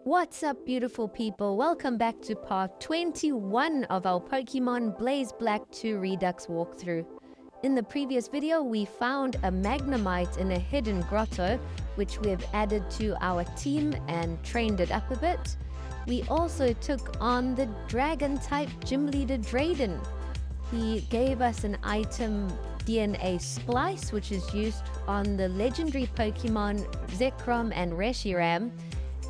What's up, beautiful people? Welcome back to part 21 of our Pokemon Blaze Black 2 Redux walkthrough. In the previous video, we found a Magnemite in a hidden grotto, which we have added to our team and trained it up a bit. We also took on the Dragon-type Gym Leader Drayden. He gave us an item, DNA Splice, which is used on the legendary Pokemon Zekrom and Reshiram.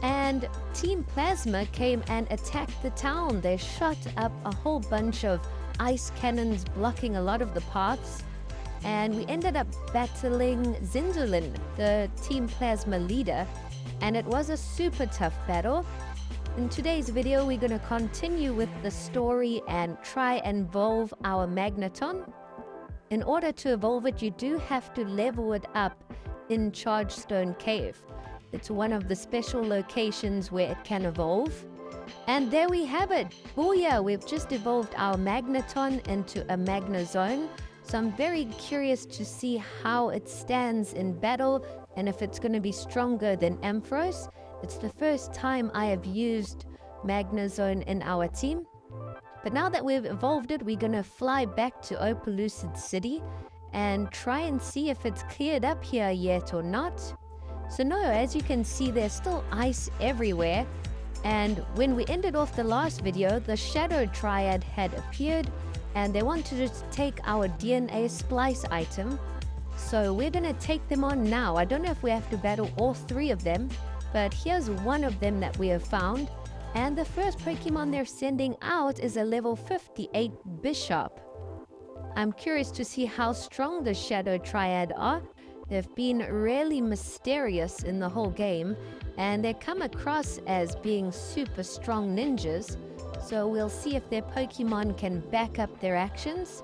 And Team Plasma came and attacked the town. They shot up a whole bunch of ice cannons blocking a lot of the paths. And we ended up battling Zinzolin, the Team Plasma leader. And it was a super tough battle. In today's video, we're going to continue with the story and try and evolve our Magnezone. In order to evolve it, you do have to level it up in Chargestone Cave. It's one of the special locations where it can evolve. And there we have it. Booyah! We've just evolved our Magnezone into a Magnezone. So I'm very curious to see how it stands in battle and if it's going to be stronger than Ampharos. It's the first time I have used Magnezone in our team. But now that we've evolved it, we're going to fly back to Opelucid City and try and see if it's cleared up here yet or not. So no, as you can see, there's still ice everywhere. And when we ended off the last video, the Shadow Triad had appeared and they wanted to take our DNA Splice item. So we're going to take them on now. I don't know if we have to battle all three of them, but here's one of them that we have found. And the first Pokemon they're sending out is a level 58 Bishop. I'm curious to see how strong the Shadow Triad are. They've been really mysterious in the whole game, and they come across as being super strong ninjas, so we'll see if their Pokemon can back up their actions.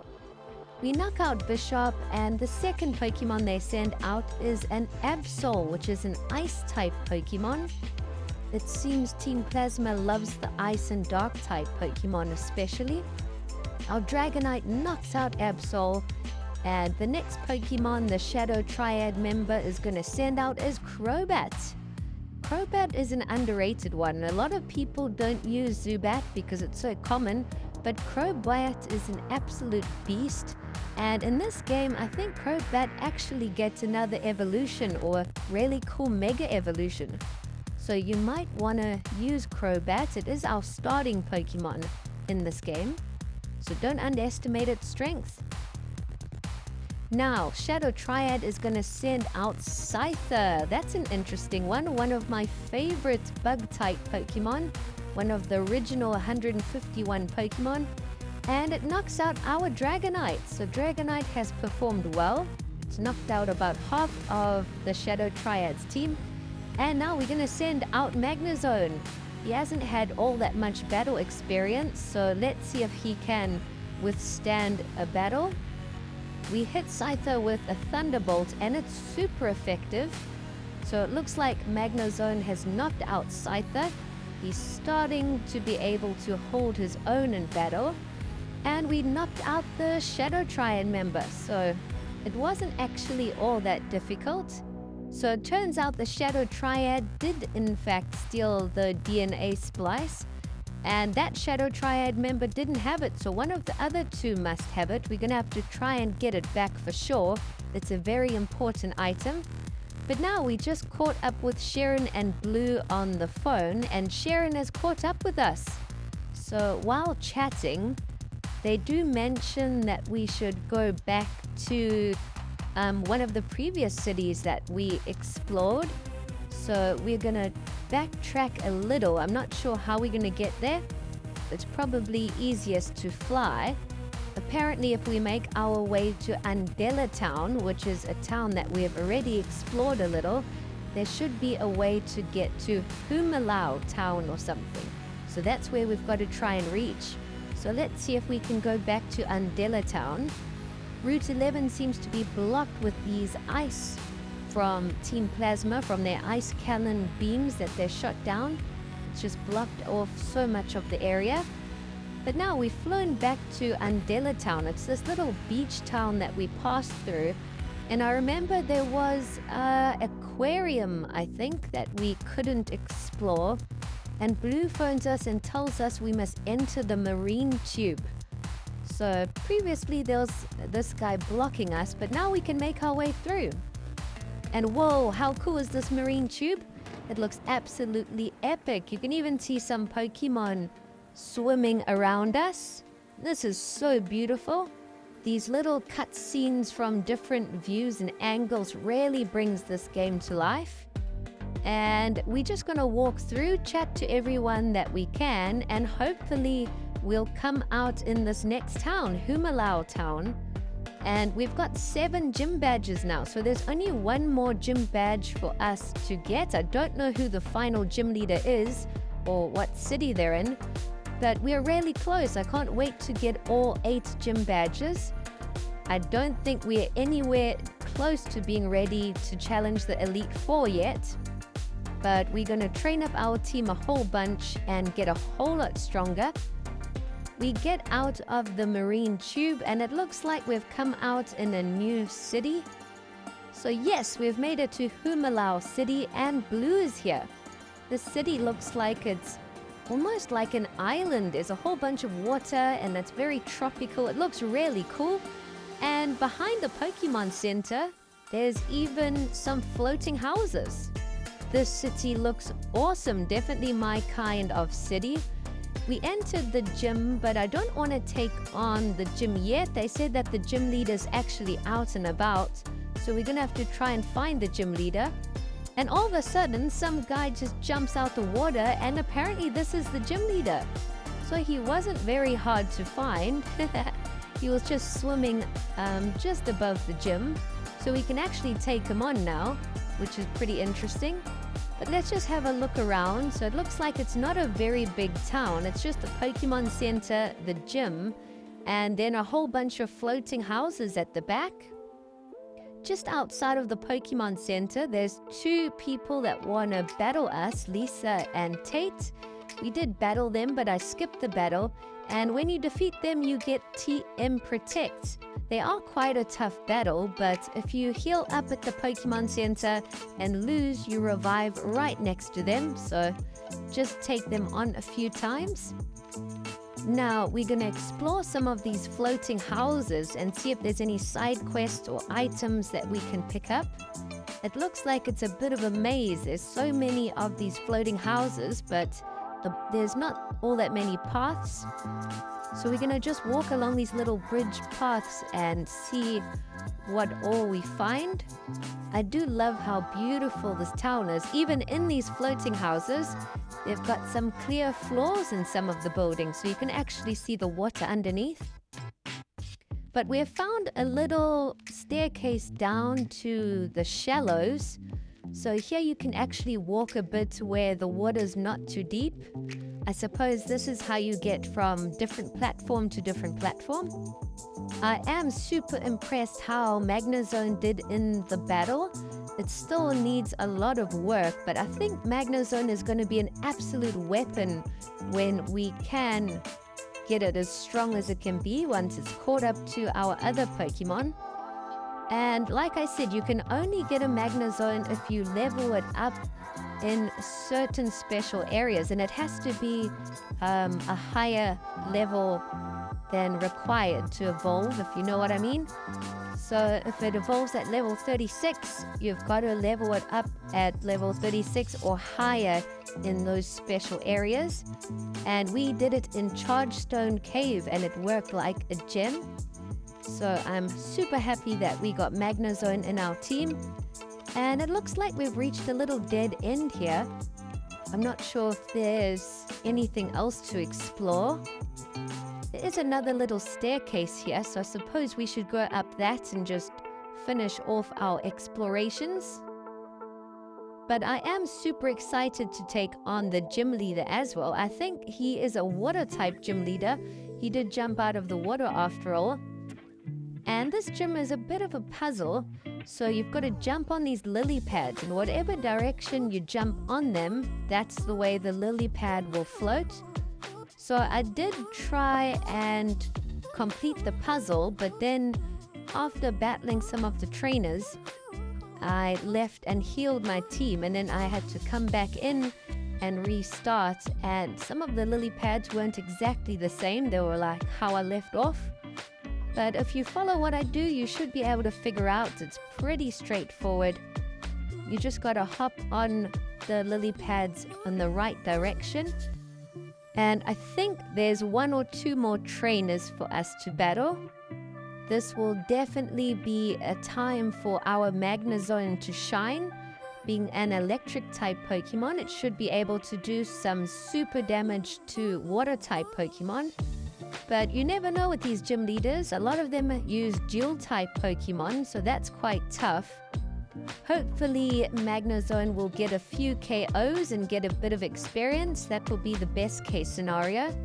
We knock out Bishop, and the second Pokemon they send out is an Absol, which is an Ice-type Pokemon. It seems Team Plasma loves the Ice and Dark-type Pokemon especially. Our Dragonite knocks out Absol. And the next Pokemon the Shadow Triad member is going to send out is Crobat. Crobat is an underrated one. A lot of people don't use Zubat because it's so common, but Crobat is an absolute beast. And in this game, I think Crobat actually gets another evolution or a really cool Mega Evolution. So you might want to use Crobat. It is our starting Pokemon in this game, so don't underestimate its strength. Now, Shadow Triad is going to send out Scyther. That's an interesting one of my favorite bug-type Pokemon, one of the original 151 Pokemon, and it knocks out our Dragonite. So Dragonite has performed well. It's knocked out about half of the Shadow Triad's team, and now we're going to send out Magnezone. He hasn't had all that much battle experience, so let's see if he can withstand a battle. We hit Scyther with a Thunderbolt and it's super effective. So it looks like Magnezone has knocked out Scyther. He's starting to be able to hold his own in battle. And we knocked out the Shadow Triad member. So it wasn't actually all that difficult. So it turns out the Shadow Triad did in fact steal the DNA Splice. And that Shadow Triad member didn't have it, so one of the other two must have it. We're going to have to try and get it back for sure. It's a very important item. But now we just caught up with Sharon and Blue on the phone, and Sharon has caught up with us. So while chatting, they do mention that we should go back to one of the previous cities that we explored. So we're going to backtrack a little. I'm not sure how we're going to get there. It's probably easiest to fly. Apparently, if we make our way to Undella Town, which is a town that we have already explored a little, there should be a way to get to Humilau Town or something. So that's where we've got to try and reach. So let's see if we can go back to Undella Town. Route 11 seems to be blocked with these ice from Team Plasma, from their ice cannon beams that they shot down. It's just blocked off so much of the area. But now we've flown back to Undella Town. It's this little beach town that we passed through. And I remember there was an aquarium, I think, that we couldn't explore. And Blue phones us and tells us we must enter the marine tube. So previously there was this guy blocking us, but now we can make our way through. And whoa, how cool is this marine tube? It looks absolutely epic. You can even see some Pokemon swimming around us. This is so beautiful. These little cutscenes from different views and angles really brings this game to life. And we're just going to walk through, chat to everyone that we can, and hopefully we'll come out in this next town, Humilau town. And we've got 7 gym badges now, so there's only one more gym badge for us to get. I don't know who the final gym leader is or what city they're in, but we're really close. I can't wait to get all 8 gym badges. I don't think we're anywhere close to being ready to challenge the Elite 4 yet, but we're going to train up our team a whole bunch and get a whole lot stronger. We get out of the marine tube and it looks like we've come out in a new city. So yes, we've made it to Humilau city and Blue is here. The city looks like it's almost like an island. There's a whole bunch of water and it's very tropical. It looks really cool. And behind the Pokemon Center, there's even some floating houses. This city looks awesome. Definitely my kind of city. We entered the gym, but I don't want to take on the gym yet. They said that the gym leader's actually out and about. So we're going to have to try and find the gym leader. And all of a sudden, some guy just jumps out the water and apparently this is the gym leader. So he wasn't very hard to find. He was just swimming just above the gym. So we can actually take him on now, which is pretty interesting. But let's just have a look around. So it looks like it's not a very big town. It's just the Pokemon Center, the gym, and then a whole bunch of floating houses at the back. Just outside of the Pokemon Center, there's 2 people that want to battle us, Lisa and Tate. We did battle them, but I skipped the battle. And when you defeat them, you get TM Protect. They are quite a tough battle, but if you heal up at the Pokemon Center and lose, you revive right next to them. So just take them on a few times. Now we're going to explore some of these floating houses and see if there's any side quests or items that we can pick up. It looks like it's a bit of a maze. There's so many of these floating houses, but there's not all that many paths. So we're going to just walk along these little bridge paths and see what all we find. I do love how beautiful this town is. Even in these floating houses, they've got some clear floors in some of the buildings, so you can actually see the water underneath. But we have found a little staircase down to the shallows. So here you can actually walk a bit where the water's not too deep. I suppose this is how you get from different platform to different platform. I am super impressed how Magnezone did in the battle. It still needs a lot of work, but I think Magnezone is going to be an absolute weapon when we can get it as strong as it can be once it's caught up to our other Pokemon. And like I said, you can only get a Magnezone if you level it up in certain special areas, and it has to be a higher level than required to evolve, if you know what I mean. So if it evolves at level 36, you've got to level it up at level 36 or higher in those special areas. And we did it in Chargestone Cave and it worked like a gem. So I'm super happy that we got Magnezone in our team. And it looks like we've reached a little dead end here. I'm not sure if there's anything else to explore. There is another little staircase here, so I suppose we should go up that and just finish off our explorations. But I am super excited to take on the gym leader as well. I think he is a water type gym leader. He did jump out of the water after all. And this gym is a bit of a puzzle. So you've got to jump on these lily pads, and whatever direction you jump on them, that's the way the lily pad will float. So I did try and complete the puzzle, but then after battling some of the trainers, I left and healed my team, and then I had to come back in and restart, and some of the lily pads weren't exactly the same. They were like how I left off. But if you follow what I do, you should be able to figure out. It's pretty straightforward. You just got to hop on the lily pads in the right direction. And I think there's 1 or 2 more trainers for us to battle. This will definitely be a time for our Magnezone to shine. Being an electric type Pokemon, it should be able to do some super damage to water type Pokemon. But you never know with these gym leaders. A lot of them use dual type Pokemon, so that's quite tough. Hopefully Magnezone will get a few KOs and get a bit of experience. That will be the best case scenario.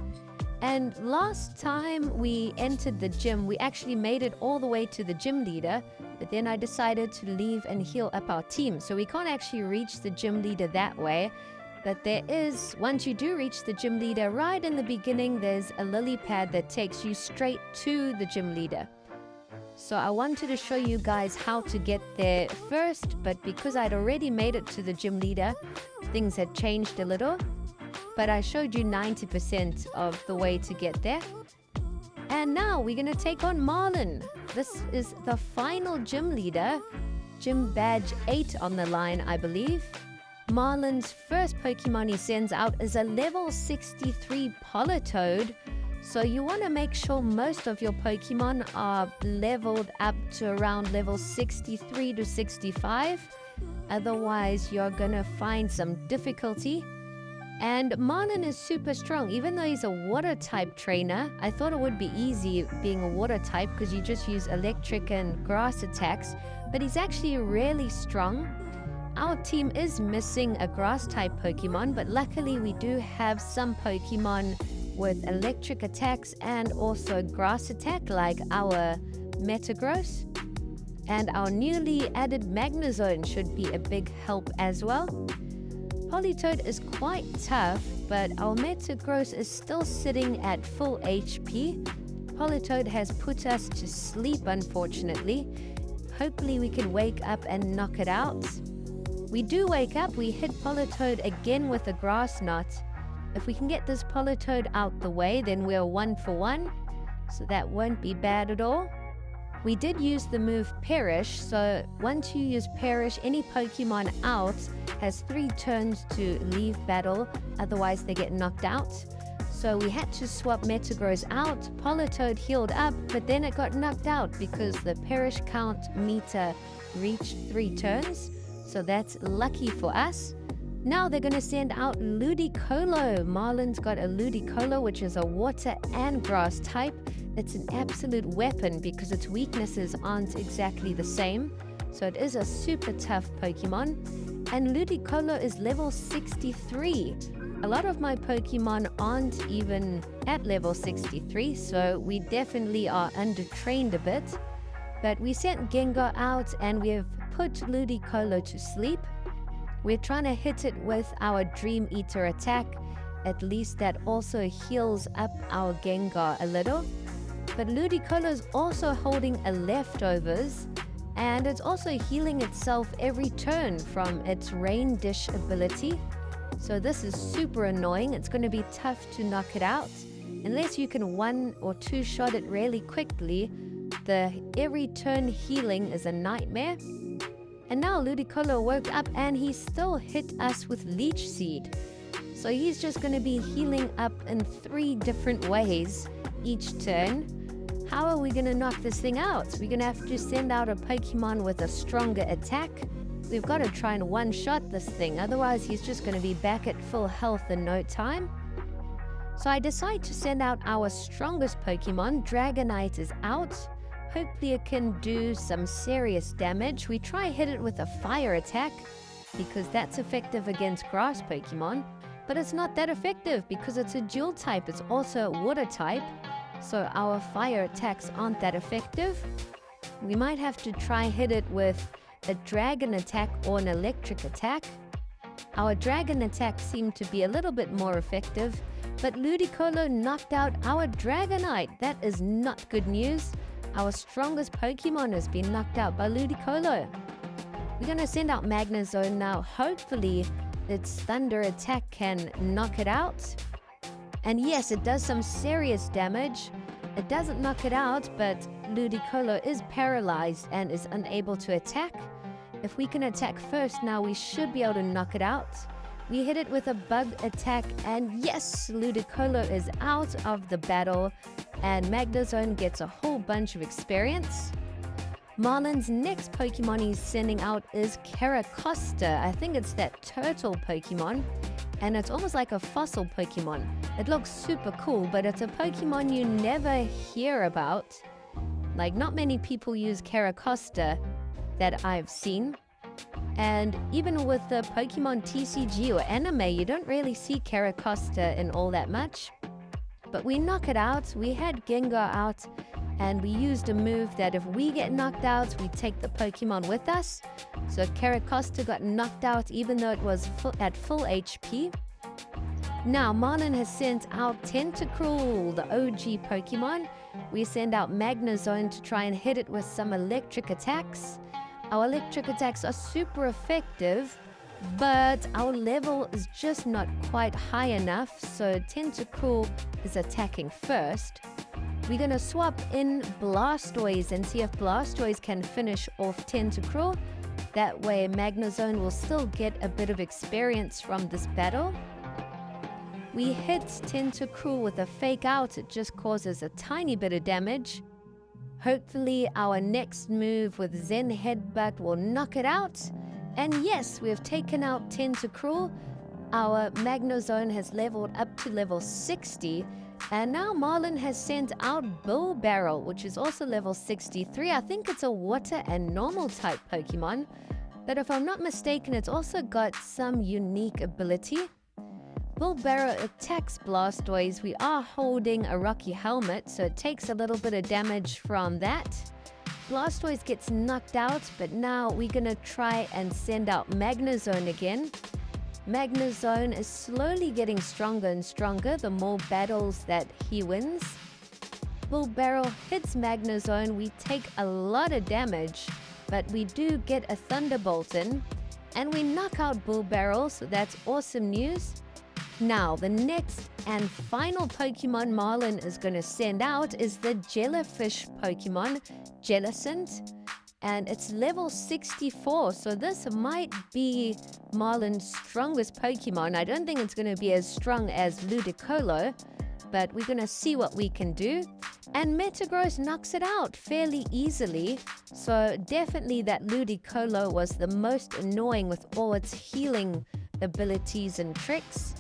And last time we entered the gym, we actually made it all the way to the gym leader, but then I decided to leave and heal up our team. So we can't actually reach the gym leader that way. But there is, once you do reach the gym leader, right in the beginning, there's a lily pad that takes you straight to the gym leader. So I wanted to show you guys how to get there first, but because I'd already made it to the gym leader, things had changed a little. But I showed you 90% of the way to get there. And now we're going to take on Marlon. This is the final gym leader. Gym badge 8 on the line, I believe. Marlon's first Pokemon he sends out is a level 63 Politoed. So you want to make sure most of your Pokemon are leveled up to around level 63 to 65. Otherwise, you're going to find some difficulty. And Marlon is super strong. Even though he's a water type trainer, I thought it would be easy being a water type because you just use electric and grass attacks. But he's actually really strong. Our team is missing a grass type Pokemon, but luckily we do have some Pokemon with electric attacks and also grass attack, like our Metagross. And our newly added Magnezone should be a big help as well. Politoed is quite tough, but our Metagross is still sitting at full HP. Politoed has put us to sleep, unfortunately. Hopefully we can wake up and knock it out. We do wake up, we hit Politoed again with a grass knot. If we can get this Politoed out the way, then we're 1 for 1. So that won't be bad at all. We did use the move Perish, so once you use Perish, any Pokemon out has 3 turns to leave battle, otherwise they get knocked out. So we had to swap Metagross out, Politoed healed up, but then it got knocked out because the Perish count meter reached 3 turns. So that's lucky for us. Now they're going to send out Ludicolo. Marlon's got a Ludicolo, which is a water and grass type. It's an absolute weapon because its weaknesses aren't exactly the same. So it is a super tough Pokemon. And Ludicolo is level 63. A lot of my Pokemon aren't even at level 63, so we definitely are undertrained a bit. But we sent Gengar out and we have put Ludicolo to sleep. We're trying to hit it with our Dream Eater attack. At least that also heals up our Gengar a little. But Ludicolo is also holding a leftovers, and it's also healing itself every turn from its Rain Dish ability. So this is super annoying. It's going to be tough to knock it out. Unless you can 1 or 2 shot it really quickly, the every turn healing is a nightmare. And now Ludicolo woke up and he still hit us with Leech Seed. So he's just going to be healing up in 3 different ways each turn. How are we going to knock this thing out? We're going to have to send out a Pokemon with a stronger attack. We've got to try and one-shot this thing, otherwise he's just going to be back at full health in no time. So I decide to send out our strongest Pokemon. Dragonite is out. Hopefully it can do some serious damage. We try hit it with a fire attack because that's effective against grass Pokemon. But it's not that effective because it's a dual type. It's also a water type. So our fire attacks aren't that effective. We might have to try hit it with a dragon attack or an electric attack. Our dragon attack seemed to be a little bit more effective, but Ludicolo knocked out our Dragonite. That is not good news. Our strongest Pokemon has been knocked out by Ludicolo. We're going to send out Magnezone now. Hopefully, its Thunder attack can knock it out. And yes, it does some serious damage. It doesn't knock it out, but Ludicolo is paralyzed and is unable to attack. If we can attack first now, we should be able to knock it out. We hit it with a bug attack, and yes, Ludicolo is out of the battle, and Magnezone gets a whole bunch of experience. Marlon's next Pokemon he's sending out is Caracosta. I think it's that turtle Pokemon, and it's almost like a fossil Pokemon. It looks super cool, but it's a Pokemon you never hear about. Like, not many people use Caracosta that I've seen. And even with the Pokemon TCG or anime, you don't really see Caracosta in all that much. But we knock it out. We had Gengar out, and we used a move that if we get knocked out, we take the Pokemon with us. So Caracosta got knocked out even though it was at full HP. Now Marlon has sent out Tentacruel, the OG Pokemon. We send out Magnezone to try and hit it with some electric attacks. Our electric attacks are super effective, but our level is just not quite high enough, so Tentacruel is attacking first. We're going to swap in Blastoise and see if Blastoise can finish off Tentacruel. That way Magnezone will still get a bit of experience from this battle. We hit Tentacruel with a fake out. It just causes a tiny bit of damage. Hopefully our next move with Zen Headbutt will knock it out. And yes, we have taken out Tentacruel. Our Magnezone has leveled up to level 60. And now Marlon has sent out Bulbarrel, which is also level 63. I think it's a water and normal type Pokemon. But if I'm not mistaken, it's also got some unique ability. Bulbarrel attacks Blastoise. We are holding a Rocky Helmet, so it takes a little bit of damage from that. Blastoise gets knocked out, but now we're going to try and send out Magnezone again. Magnezone is slowly getting stronger and stronger the more battles that he wins. Bulbarrel hits Magnezone. We take a lot of damage, but we do get a Thunderbolt in, and we knock out Bulbarrel, so that's awesome news. Now, the next and final Pokemon Marlon is going to send out is the Jellyfish Pokemon, Jellicent, and it's level 64, so this might be Marlon's strongest Pokemon. I don't think it's going to be as strong as Ludicolo, but we're going to see what we can do. And Metagross knocks it out fairly easily, so definitely that Ludicolo was the most annoying with all its healing abilities and tricks.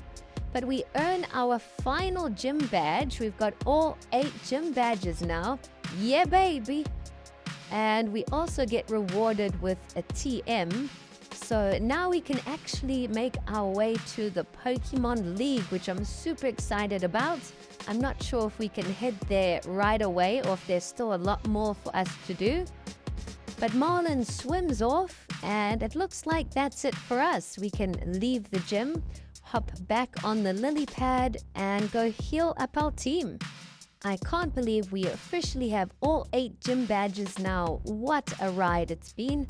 But we earn our final gym badge. We've got all 8 gym badges now. Yeah, baby! And we also get rewarded with a TM. So now we can actually make our way to the Pokemon League, which I'm super excited about. I'm not sure if we can head there right away or if there's still a lot more for us to do. But Marlon swims off, and it looks like that's it for us. We can leave the gym, hop back on the lily pad, and go heal up our team. I can't believe we officially have all 8 gym badges now. What a ride it's been.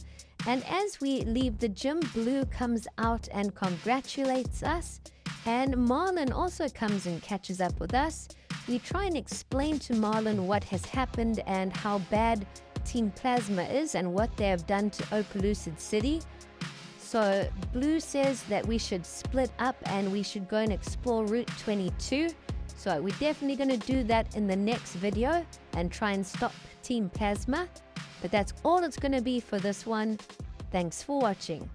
And as we leave the gym, Blue comes out and congratulates us. And Marlon also comes and catches up with us. We try and explain to Marlon what has happened and how bad Team Plasma is and what they have done to Opelucid City. So Blue says that we should split up and we should go and explore Route 22. So we're definitely going to do that in the next video and try and stop Team Plasma. But that's all it's going to be for this one. Thanks for watching.